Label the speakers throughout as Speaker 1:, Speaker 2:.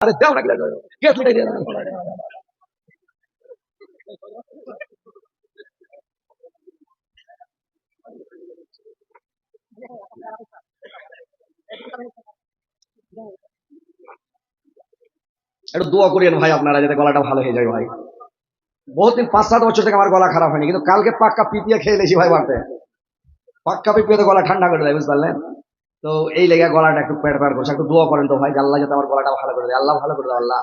Speaker 1: আরে দাও না কে ছুটে দিয়ে একটু দোয়া করিয়েন ভাই আপনারা যাতে গলাটা ভালো হয়ে যায় ভাই। বহুত দিন 5-7 বছর থেকে আমার গলা খারাপ হয়নি, কিন্তু কালকে পাক্কা পিপিয়ে খেয়ে লেছি ভাই বাড়তে। পাক্কা পিপিয়ে তো গলা ঠান্ডা করে দেয়, বুঝতে পারলেন? তো এই লেগে গলাটা একটু পেট পেট করছে, একটু দোয়া করেন তো ভাই, আল্লাহ যাতে আমার গলাটা ভালো করে দেয়। আল্লাহ ভালো করে দাও, আল্লাহ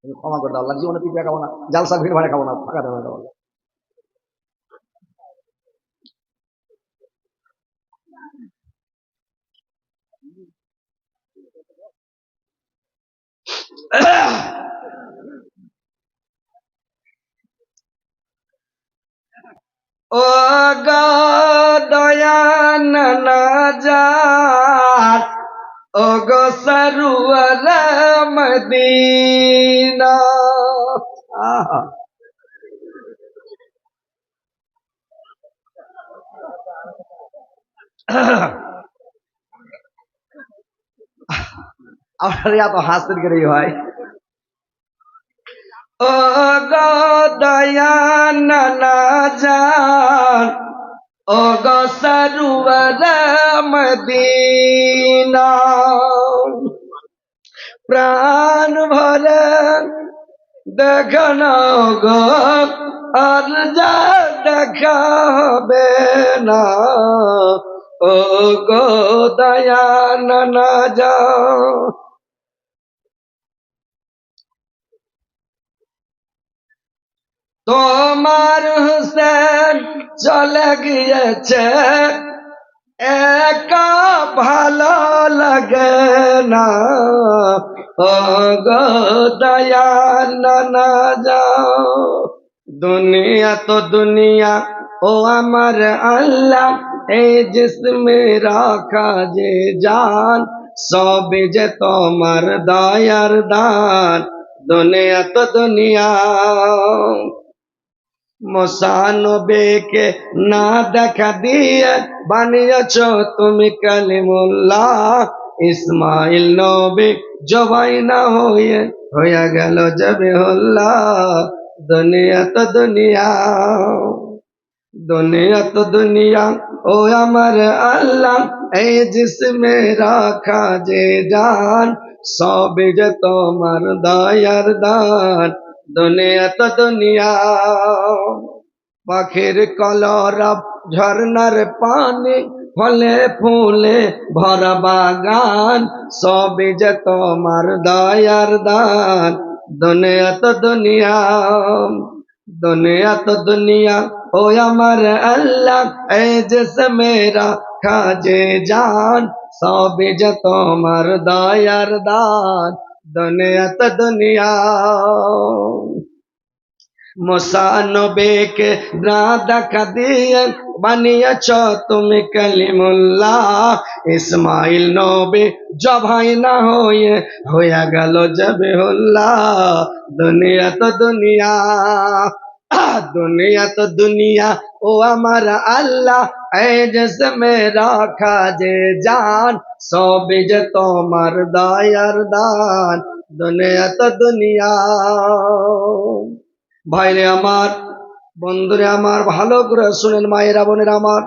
Speaker 1: তুমি ক্ষমা করে দাও, আল্লাহ জীবনে পিপিয়া খাবো না, জালসা ভিড় ভাড়ে খাবো না, ফাঁকা দেবো না। ও গো দয়ান না যার, ও গো সরুয়ার মদিনা। আহা, আপনার এত হাসতেন করে হয়। ও গো দয়ান না যান, ও গো সরুয়ার মদিনা, প্রাণ ভরে দেখানো গো, আর যা দেখা হবে না। ও গো দয়ান না যাও, তোমার হুসেন চলে গিয়েছে, একা ভালো লাগে না। ও গো দয়ান না যাও, দুনিয়া তো দুনিয়া ও আমার আল্লাহ, এই জিসমে রাখা যে জান, সবে যে তোমার দয়ার দান। দুনিয়া তো দুনিয়া, মোসানবেকে না দেখা দিয়ে বানিয়েছ তুমি কালিমুল্লাহ। ইসমাইল নবী জবাই না হয়ে গেল জবিহুল্লাহ। দুনিয়া তো দুনিয়া, দুনিয়া তো দুনিয়া ও আমার আল্লাহ, এই জিসমে রাখা যে জান, সবে যে তোমার দয়ার দান। দুনিয়া তো দুনিয়া, পাখির কলরব ঝর্ণার পানি, ফলে ফুলে ভরা বাগান, সবে যে তোমার দয়ার দান। দুনিয়া তো দুনিয়া, দুনিয়া তো দুনিয়া ও আমার আল্লাহ, এই জিসমে রাখা যে জান, সবে যে তোমার দয়ার দান। দুনিয়া তো দুনিয়া, মোসানবেকে না দেখা দিয়ে বানিয়েছ তুমি কালিমুল্লাহ। ইসমাইল নবী জবাই না হয়ে গেল জবিহুল্লাহ। দুনিয়া তো দুনিয়া, দুনিয়া তো দুনিয়া ও আমার আল্লাহ, এই জিসমে রাখা যে জান, সবে যে তোমার দয়ার দান। দুনিয়া তো দুনিয়া। ভাইরে আমার, বন্ধুরে আমার, ভালো করে শুনেন মায়েরা বোনের আমার,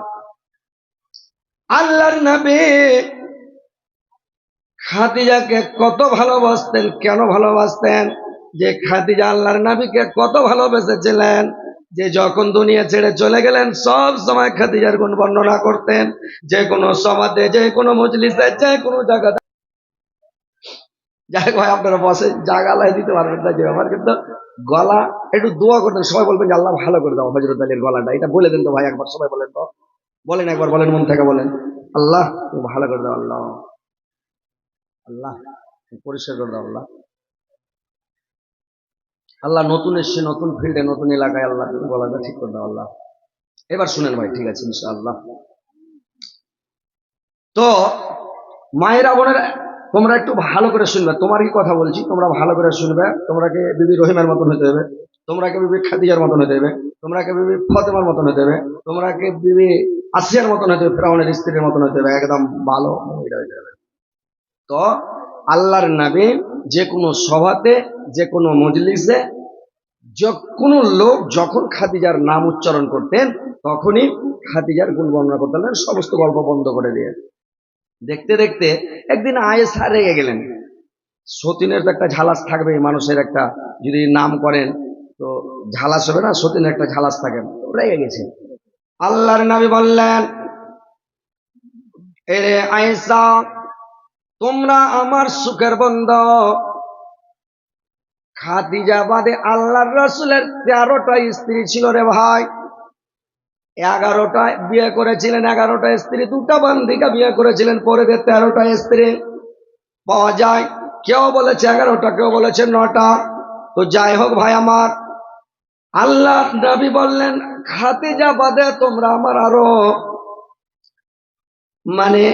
Speaker 1: আল্লাহর নবী খাদিজাকে কত ভালোবাসতেন। কেন ভালোবাসতেন? যে খাদিজা আল্লাহর নবীকে কত ভালোবেসেছিলেন, যে যখন দুনিয়া ছেড়ে চলে গেলেন সব সময় খাদিজার গুণ বর্ণনা করতেন। যে কোনো সমাজে, যে কোনো মজলিসে, যে কোনো জায়গাতে। যাই ভাই, আপনারা বসে জাগালাই দিতে পারবেন না যে আমার, কিন্তু গলা একটু দোয়া করতেন। সবাই বলবেন যে আল্লাহ ভালো করে দাও হযরত আলীর গলাটা, এটা বলে দেন তো ভাই একবার, সবাই বলেন তো, বলেন একবার, বলেন মন থেকে বলেন, আল্লাহ তুমি ভালো করে দাও, আল্লাহ আল্লাহ পরিষ্কার করে দাও, আল্লাহ আল্লাহ নতুন এসছে, নতুন ফিল্ডে, নতুন এলাকায়, আল্লাহ তুমি গলাটা ঠিক করে দাও আল্লাহ। এবার শুনেন ভাই, ঠিক আছে ইনশাআল্লাহ। তো মায়েরা বোনেরা, তোমরা একটু ভালো করে শুনবে, তোমারই কথা বলছি, তোমরা ভালো করে শুনবে। তোমরাকে বিবি রহিমের মতন হতে হবে, তোমরাকে বিবি খাদিজার মতন হতে হবে, তোমরাকে বিবি ফতেমার মতন হতে হবে, তোমরাকে বিবি আসিয়ার মতন হতে হবে, ফেরাউনের স্ত্রীর মতন হতে হবে, একদম ভালো মহিলা হতে হবে। তো আল্লাহর নবী যে কোনো সভাতে, যে কোনো মজলিসে, যে কোনো লোক যখন খাদিজার নাম উচ্চারণ করতেন তখনই খাদিজার গুণ বর্ণনা করতেন, সমস্ত গল্প বন্ধ করে দিয়ে। দেখতে দেখতে একদিন আয়েশা রেগে গেলেন। সতীনের তো একটা ঝালাস থাকবে, মানুষের একটা যদি নাম করেন তো ঝালাস হবে না, সতীনের একটা ঝালাস থাকে, রেগে গেছে। আল্লাহর নবী বললেন, এরে আয়েশা, তোমরা আমার সুখের বন্ধু। খাদিজা বাদে আল্লাহর রাসূলের 13টা স্ত্রী ছিল রে ভাই। 11টা বিয়ে করেছিলেন, 11টা স্ত্রী, 2টা বান্দিকা বিয়ে করেছিলেন, পরে 13টা স্ত্রী পাওয়া যায়। কেউ বলেছে 11টা, কেউ বলেছে 9টা। তো যাই হোক ভাই আমার, আল্লাহ নবী বললেন, খাদিজা বাদে তোমরা আমার আরো মানে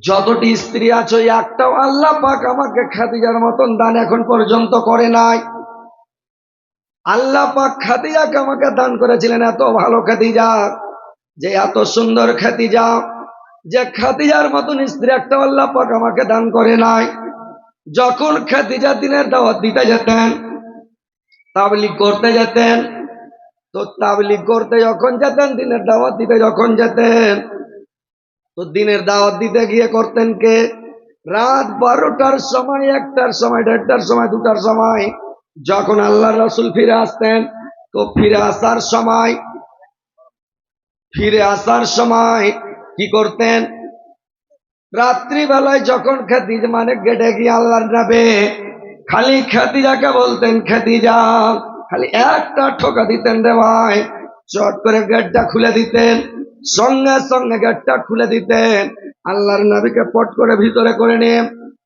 Speaker 1: যতটি স্ত্রী আছো, একটাও আল্লাহ পাক আমাকে খাদিজার মতন দান এখন পর্যন্ত করে নাই। আল্লাহ পাক খাদিজাকে আমাকে দান করেছিলেন, এত ভালো খাদিজা, যে এত সুন্দর খাদিজা, যে খাদিজার মতন স্ত্রী একটা আল্লাহ পাক আমাকে দান করে নাই। যখন খাদিজা দিনের দাওয়াত দিতে যেতেন, তাবলীগ করতে যেতেন, তো তাবলীগ করতে যখন যেতেন, দিনের দাওয়াত দিতে যখন যেতেন, তো দিনের দাওয়াত দিতে গিয়ে করতেন কে? রাত 12টার সময়, 1টার সময়, 1:30টার সময়, 2টার সময় যখন আল্লাহ রাসূল ফিরে আসতেন, তো ফিরে আসার সময় কি করতেন? রাত্রিবেলায় যখন খাদিজা মানে গেটে গিয়ে আল্লাহর নবী খালি খাদিজাকে বলতেন, খাদিজা, খালি একটা ঠোকা দিতেন রে ভাই, চট করে গেটটা খুলে দিতেন, সঙ্গে সঙ্গে গেটটা খুলে দিতেন। আল্লাহর নবীকে পট করে ভিতরে করে নিয়ে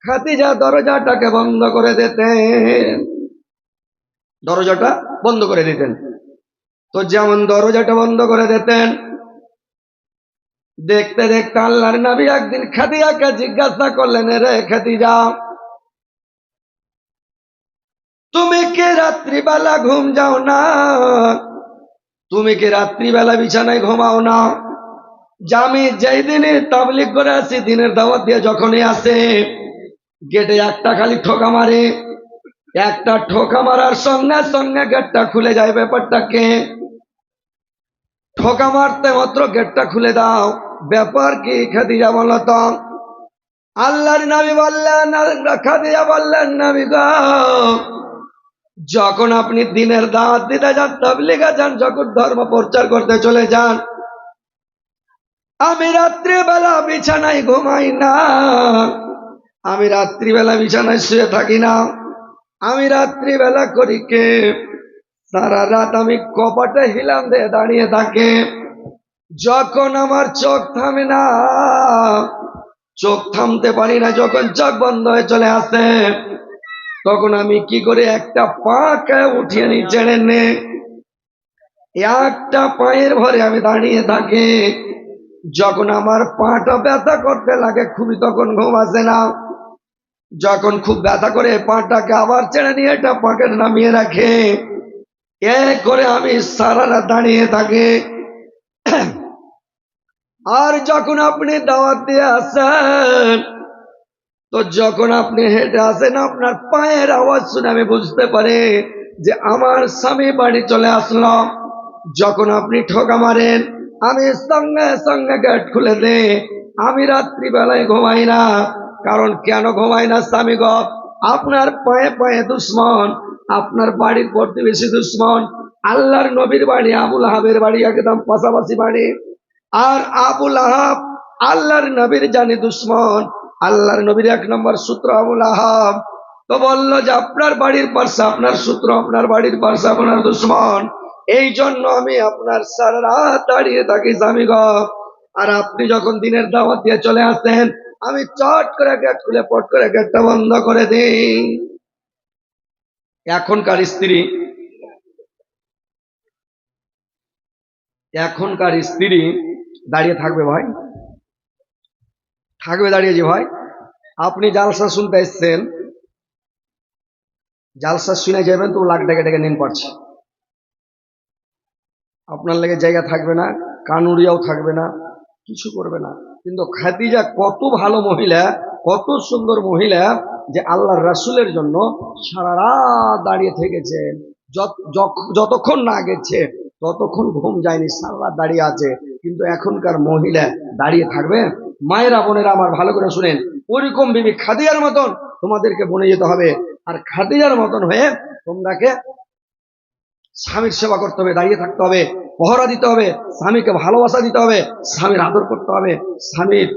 Speaker 1: খাদিজা দরজাটাকে বন্ধ করে দিতেন, দরজাটা বন্ধ করে দিতেন। তো যেমন দরজাটা বন্ধ করে দিতেন, দেখতে দেখতে আল্লাহর নবী একদিন খাদিজাকে জিজ্ঞাসা করলেন, রে খাদিজা, তুমি কি রাত্রিবেলা ঘুম যাও না? তুমি কি রাত্রিবেলা বিছানায় ঘুমাও না? যে আমি যেই দিনে তাবলীগ করে আসি, দিনের দাওয়াত দিয়ে যখনই আসে, গেটে একটা খালি ঠোকা মারে, একটা ঠোকা মারার সঙ্গে সঙ্গে গেটটা খুলে যায়। ব্যাপারটাকে ঠোকা মারতে মাত্র গেটটা খুলে দাও, ব্যাপার কি খাদিজা বলো তো? আল্লাহর নবী বললেন, খাদিজা বললেন, নবী গো, যখন আপনি দিনের দাওয়াত দিতে যান, তাবলীগে যান, যখন ধর্ম প্রচার করতে চলে যান, আমি রাত্রিবেলা বিছানায় ঘুমাই না, আমি রাত্রিবেলা বিছানায় শুয়ে থাকি না, আমি রাত্রিবেলা করি কে? সারা রাত আমি কপাটে হিলাম দিয়ে দাঁড়িয়ে থাকে। যখন আমার চোখ থামে না, চোখ থামতে পারি না, যখন চোখ বন্ধ হয়ে চলে আসে, তখন আমি কি করে? একটা পাকে উঠিয়ে নি, ছেড়ে নে, একটা পায়ের ভরে আমি দাঁড়িয়ে থাকি। যখন আমার পাটা ব্যথা করতে লাগে খুবই, তখন ঘুম আসে না। যখন খুব ব্যথা করে পাটাকে আবার ছেড়ে নিয়ে এটা পাকে নামিয়ে রাখে, এ করে আমি সারা রাত দাঁড়িয়ে থাকি। আর যখন আপনি দাওয়াত দিয়ে আসেন, তো যখন আপনি হেঁটে আসেন, আপনার পায়ের আওয়াজ শুনে আমি বুঝতে পারি যে আমার স্বামী বাড়ি চলে আসলো। যখন আপনি ঠোকা মারেন, আমি সঙ্গে সঙ্গে গেট খুলে দেই। আমি রাত্রিবেলায় ঘুমাই না। কারণ কেন ঘুমাই না স্বামী গো? আপনার পায়ে পায়ে দুশ্মন, আপনার বাড়ির প্রতিবেশী দুশ্মন। আল্লাহর নবীর বাড়ি আবুল আহাবের বাড়ি একদম পাশাপাশি বাড়ি, আর আবুল আহাব আল্লাহর নবীর জানি দুশ্মন। আল্লাহর নবীর 1 নম্বর সূত্র আবুল আহাব। তো বললো যে আপনার বাড়ির পাশে আপনার সূত্র, আপনার বাড়ির পাশে আপনার দুশ্মন, এই জন্য আমি আপনার সারা রাত দাঁড়িয়ে থাকি স্বামী গো। আর আপনি যখন দিনের দাওয়াত দিয়ে চলে আসেন, আমি চট করে গেট খুলে পট করে গেটটা বন্ধ করে দিই। এখনকার স্ত্রী দাঁড়িয়ে থাকবে ভাই? থাকবে দাঁড়িয়ে? যে ভাই, আপনি জালসা শুনতে এসছেন, জালসা শুনে যাবেন তো লাখ ডেকে ডেকে নিন পারছে, আপনার লেগে জায়গা থাকবে না, কানুরিয়াও থাকবে না, কিছু করবে না। কিন্তু খাদিজা কত ভালো মহিলা, কত সুন্দর মহিলা যে আল্লাহর রাসূলের জন্য সারা রাত দাঁড়িয়ে থেকেছে, যতক্ষণ না গেছে ততক্ষণ ঘুম যায়নি, সারা রাত দাঁড়িয়ে আছে। কিন্তু এখনকার মহিলা দাঁড়িয়ে থাকবে? মায়েরা বোনেরা আমার ভালো করে শুনেন, ওরকম বিবি খাদিজার মতন তোমাদেরকে বনে যেতে হবে। আর খাদিজার মতন হয়ে তোমরাকে স্বামীর সেবা করতে হবে, দাঁড়িয়ে থাকতে হবে, পহরা দিতে হবে, স্বামীকে ভালোবাসা দিতে হবে, স্বামীর আদর করতে হবে, স্বামীর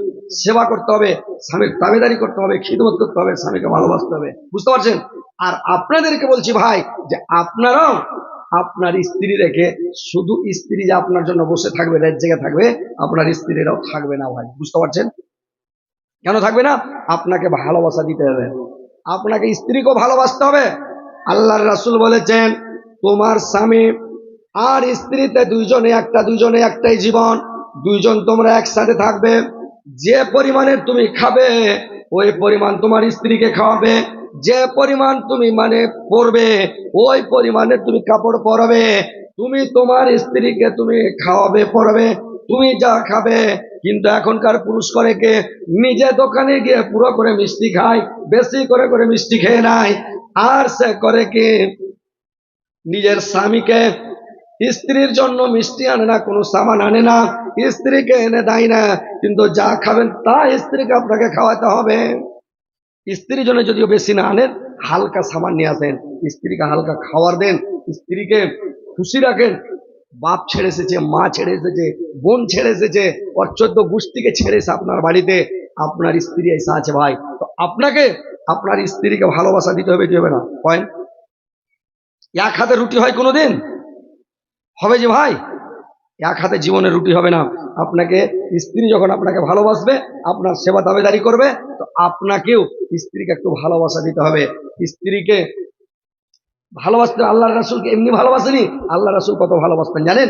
Speaker 1: সেবা করতে হবে, স্বামীর তাবেদারি করতে হবে, খিদমত করতে হবে, স্বামীকে ভালোবাসতে হবে। বুঝতে পারছেন? আর আপনাদেরকে বলছি ভাই, যে আপনারাও আপনার স্ত্রী রেখে শুধু স্ত্রী যে আপনার জন্য বসে থাকবে, রাত জেগে থাকবে, আপনার স্ত্রীরাও থাকবে না ভাই। বুঝতে পারছেন? কেন থাকবে না? আপনাকে ভালোবাসা দিতে হবে, আপনাকে স্ত্রীকেও ভালোবাসতে হবে। আল্লাহর রাসূল বলেছেন, তোমার স্বামী আর স্ত্রীতে দুইজনে একটাই জীবন, দুইজন তোমরা একসাথে থাকবে। যে পরিমাণের তুমি খাবে ওই পরিমাণ তোমার স্ত্রীকে খাওয়াবে, যে পরিমাণ তুমি পরবে ওই পরিমাণের তুমি কাপড় পরাবে, তুমি তোমার স্ত্রীকে তুমি খাওয়াবে পরাবে, তুমি যা খাবে। কিন্তু এখনকার পুরুষ করে কে? নিজে দোকানে গিয়ে পুরো করে মিষ্টি খায়, বেশি করে করে মিষ্টি খেয়ে নেয়। আর সে করে কি? নিজের স্বামীকে, স্ত্রীর জন্য মিষ্টি আনে না, কোনো সামান আনে না, স্ত্রীকে এনে দেয় না। কিন্তু যা খাবেন তা স্ত্রীকে আপনাকে খাওয়াতে হবে। স্ত্রীর জন্য যদিও বেশি না আনেন, হালকা সামান নিয়ে আসেন, স্ত্রীকে হালকা খাবার দেন, স্ত্রীকে খুশি রাখেন। বাপ ছেড়ে এসেছে, মা ছেড়ে এসেছে, বোন ছেড়ে এসেছে, ওর 14 গোষ্ঠীকে ছেড়ে এসে আপনার বাড়িতে আপনার স্ত্রী এসে আছে ভাই। তো আপনাকে আপনার স্ত্রীকে ভালোবাসা দিতে হবে, দিতে হবে না? হয় এক হাতে রুটি হয় কোনোদিন? হবে যে ভাই? এক হাতে জীবনে রুটি হবে না। আপনাকে স্ত্রী যখন আপনাকে ভালোবাসবে, আপনার সেবা দাবেদারি করবে, তো আপনাকেও স্ত্রীকে একটু ভালোবাসা দিতে হবে। স্ত্রীকে ভালোবাসতে, আল্লাহর রাসূলকে এমনি ভালোবাসেনি, আল্লাহ রাসূল কত ভালোবাসতেন জানেন?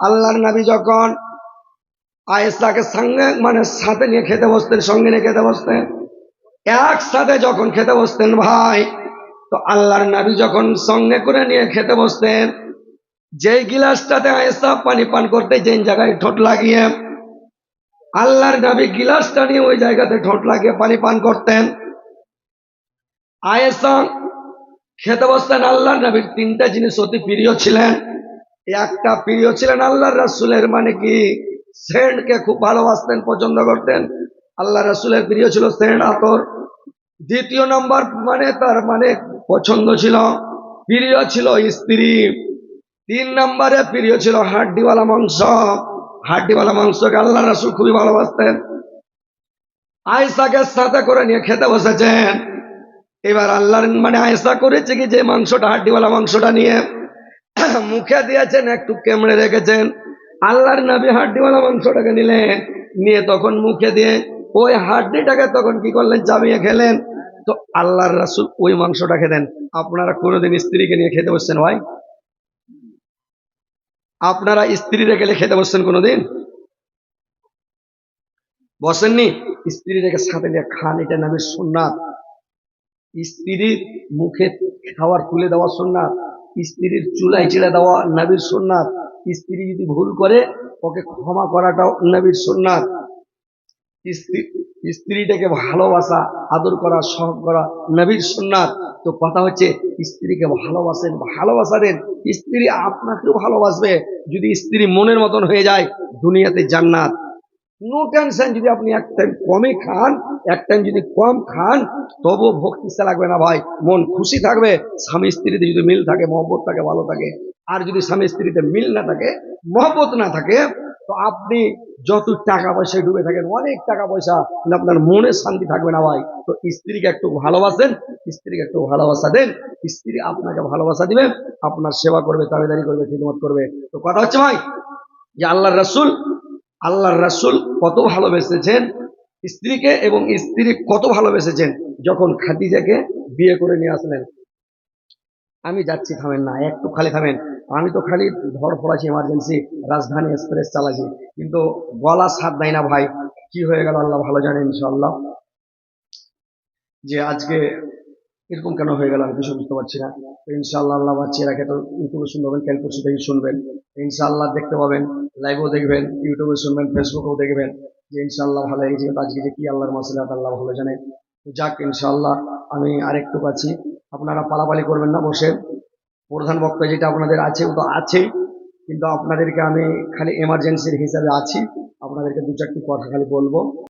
Speaker 1: আল্লাহর নবী যখন আয়েশাকে সঙ্গে সাথে নিয়ে খেতে বসতেন, সঙ্গে নিয়ে খেতে বসতেন, একসাথে যখন খেতে বসতেন ভাই, তো আল্লাহর নবী যখন সঙ্গে করে নিয়ে খেতে বসতেন, যেই গিলাসটাতে আয়েশা পানি পান করতে, যে জায়গায় ঠোঁট লাগিয়ে, আল্লাহর নবী গিলাসটা নিয়ে ওই জায়গাতে ঠোঁট লাগিয়ে পানি পান করতেন। আয়েশা খেতে বসতেন। আল্লাহর নবীর 3টা জিনিস অতি প্রিয় ছিলেন। একটা প্রিয় ছিলেন আল্লাহর রাসূলের কি সেন্টকে খুব ভালোবাসতেন, পছন্দ করতেন। আল্লাহ রাসূলের প্রিয় ছিল সেন্ট, আতর। দ্বিতীয় নম্বর তার পছন্দ ছিল, প্রিয় ছিল স্ত্রী। 3 নম্বরে প্রিয় ছিল হাড্ডিওয়ালা মাংস। হাড্ডিওয়ালা মাংসকে আল্লাহ রাসূল খুবই ভালোবাসতেন। আয়েশাকে সাথে করে নিয়ে খেতে বসেছেন। এবার আল্লাহর আয়েশা করেছে কি, যে মাংসটা, হাড্ডিওয়ালা মাংসটা নিয়ে মুখে দিয়েছেন, একটু কেমড়ে রেখেছেন। আল্লাহর নবী হাড্ডিওয়ালা মাংসটাকে নিলেন, নিয়ে তখন মুখে দিয়ে ওই হাড্ডিটাকে তখন কি করলেন? চাবিয়ে খেলেন। তো আল্লাহর রাসূল ওই মাংসটা খেতেন। আপনারা কোনোদিন স্ত্রীকে নিয়ে খেতে বসছেন ভাই? আপনারা স্ত্রীরা গেলে খেতে বসছেন কোনোদিন? বসেননি? স্ত্রী রেখে সাথে নিয়ে খান, এটা নবীর সুন্নাত। স্ত্রীর মুখে খাবার তুলে দেওয়া সুন্নাত, স্ত্রীর চুলায় ছেড়ে দেওয়া নবীর সুন্নাত, স্ত্রী যদি ভুল করে ওকে ক্ষমা করাটাও নবীর সুন্নাত। স্ত্রীটাকে ভালোবাসা, আদর করা, সহগ করা নবীর সুন্নাত। তো কথা হচ্ছে, স্ত্রীকে ভালোবাসেন, ভালোবাসা দেন, স্ত্রী আপনাকেও ভালোবাসবে। যদি স্ত্রী মনের মতন হয়ে যায়, দুনিয়াতে জান্নাত, নো টেনশন। যদি আপনি এক টাইম কমে খান, এক টাইম যদি কম খান, তবুও ভক্তিসা লাগবে না ভাই, মন খুশি থাকবে। স্বামী স্ত্রীতে যদি মিল থাকে, মহব্বত থাকে, ভালো থাকে। আর যদি স্বামী স্ত্রীতে মিল না থাকে, মহব্বত না থাকে, তো আপনি যত টাকা পয়সায় ডুবে থাকেন, অনেক টাকা পয়সা, কিন্তু আপনার মনে শান্তি থাকবে না ভাই। তো স্ত্রীকে একটু ভালোবাসেন, স্ত্রীকে একটু ভালোবাসা দেন, স্ত্রী আপনাকে ভালোবাসা দিবে, আপনার সেবা করবে, তাবেদারি করবে, খিদমত করবে। তো কথা হচ্ছে ভাই, যে আল্লাহর রাসূল কত ভালোবেসেছেন স্ত্রীকে, এবং স্ত্রী কত ভালোবেসেছেন যখন খাদিজাকে বিয়ে করে নিয়ে আসলেন। আমি যাচ্ছি, থামেন না, একটু খালি থামেন। আমি তো খালি ধরফর আছি, এমার্জেন্সি রাজধানী এক্সপ্রেস চালাচ্ছি, কিন্তু গলা সাথ দেয় না ভাই। কি হয়ে গেল আল্লাহ ভালো জানেন। ইনশাআল্লাহ যে আজকে এরকম কেন হয়ে গেল আমি কিছু বুঝতে পারছি না। তো ইনশাআল্লাহ আল্লাহ বাচ্চা রাখে, তো ইউটিউবে শুনবেন, কাল পরশু থেকে শুনবেন ইনশাআল্লাহ, দেখতে পাবেন, লাইভেও দেখবেন, ইউটিউবে শুনবেন, ফেসবুকেও দেখবেন। যে ইনশাআল্লাহ ভালো হয়ে গেছে, আজকে যে কি আল্লাহর মাসলাহাত আল্লাহ ভালো জানে। তো যাক ইনশাআল্লাহ আমি আরেকটু আছি, আপনারা পালাপালি করবেন না, বসে প্রধান বক্তা যেটা আপনাদের আছে ও তো আছে, কিন্তু আপনাদেরকে আমি খালি এমার্জেন্সির হিসাবে আছি, আপনাদেরকে দু চারটি কথা খালি বলবো।